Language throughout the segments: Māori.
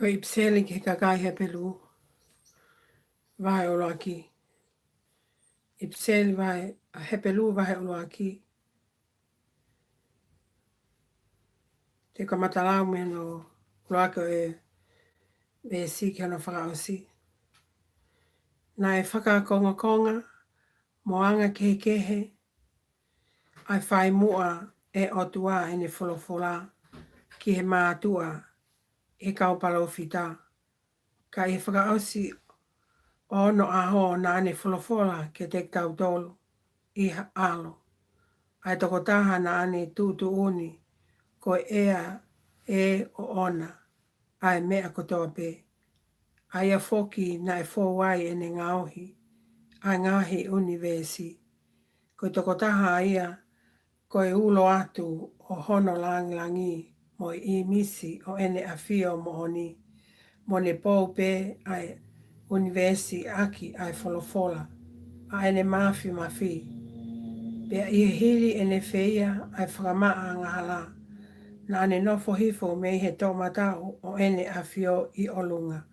Ko ipseli ke kakai he pelu. Vai olo aki. Ipseli vai he pelu vai olo aki. Te kamatalau me no loaka e si ke ana whakaosi. Nā e whakakonga konga, moanga kehe, ai whai mua e otua e ne wholofola ki he mātua e kaupalo whita. Ka e whakaosi o no aho nā ne wholofola ke te tau tolu i alo. Ai toko taha nā ne tūtu uni ko ea e o ona ai mea kotoa pe. Ai a foki na e fōwai e ne ngauhi, ai ngahi univesi. Ko toko taha ia ko e ulo atu o hono langi mo I misi o ene a fio mo oni. Mo ne pōpe ai univesi aki ai wholofola, ai ne mafi. Pea I hili e ne whia ai whakamaa ngahala. Nā ne nofo hifo me he tō matau o ene a fio I olunga.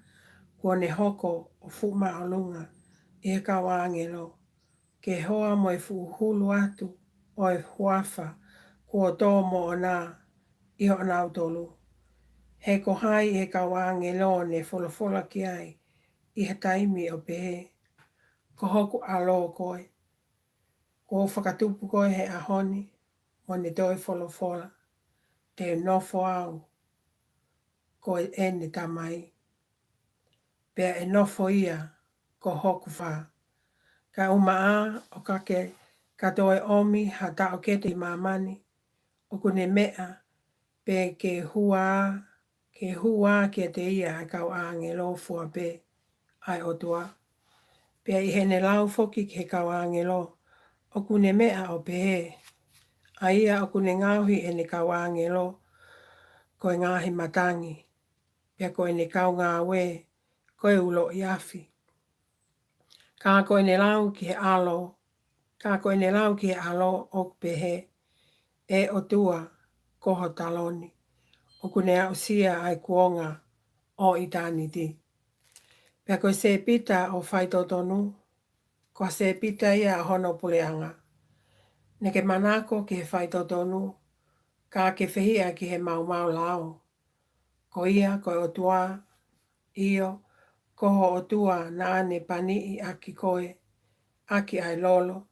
Kua ne hoko o fuma olunga I he kawangelo. Ke hoa mo e fuhulu atu o e huafa kua tō mo o nā I o nau tolu. He kohai he kawangelo ne wholofola ki ai I he taimi o pehe. Ko hoku alo koe. Ko whakatupu koe he ahoni mo ne toi wholofola. Te nofo au koe ene tamai. Pea e nofo ia ko hoku wha. Ka umaa o kake katoe omi ha tao kete I mamani. O kune mea pe ke hua ke te ia kau angelo fua pe ai otua. Pea I hene lau foki ke kau angelo. O kune mea o pehe. Aia o kune ngauhi e ne kau angelo koe ngahi matangi. Pea koe ne kau ngā we koe ulo I afi. Ka koe ne lau ki he alo. Ka koe ne lau ki he alo o pehe. E o tua koho taloni. O kune au sia ai kuonga o itaniti. Pea koe se pita o whaitotonu. Ko se pita ia hono puleanga. Neke manako ki he whaitotonu. Ka ke whihia ki he mau lao. Ko ia koe o tua. Io. Koho o tua nā ne pani I aki koe. Aki ai lolo.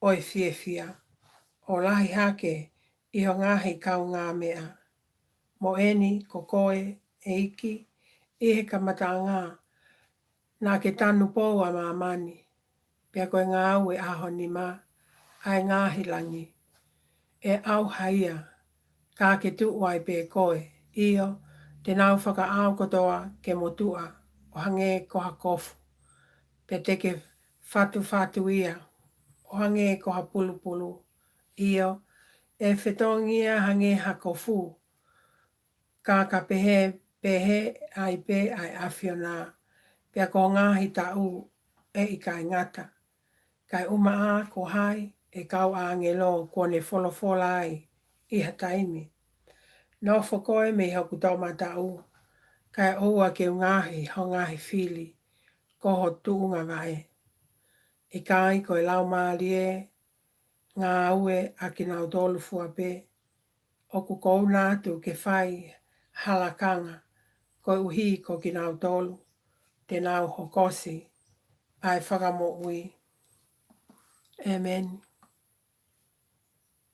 Oi whiewhia. O lahi hake I ho ngahi kau ngā mea. Mo eni ko koe e iki I he kamatanga. Nā ke tanu pou a mamani. Pea koe ngā au e aho ni ma. Ai ngāhi langi. E au haia. Ka ke tuwai pe koe. Io. Te nau whaka au kotoa ke motua. O hange koha kofu. Pe te ke fatu ia. O hange koha pulu. Io. E whetongia hange ha kofu. Ka pehe ai pe ai awhiona. Pea ko ngahi tau e I kai ngata. Kai umaa ko hai e kau angelo kua ne wholofola ai I ha taimi. No whakoe me hoku tau matau. Kai oua ke ngahi ho ngahi whili. Koho tuunga vai. E kai koe lau maalie. Ngā aue a ki nau tolu fua pe. Oku kou nātu ke whai halakanga. Koe uhi ko ki nau tolu. Te nau hokosi. Ai whakamo ui. Amen.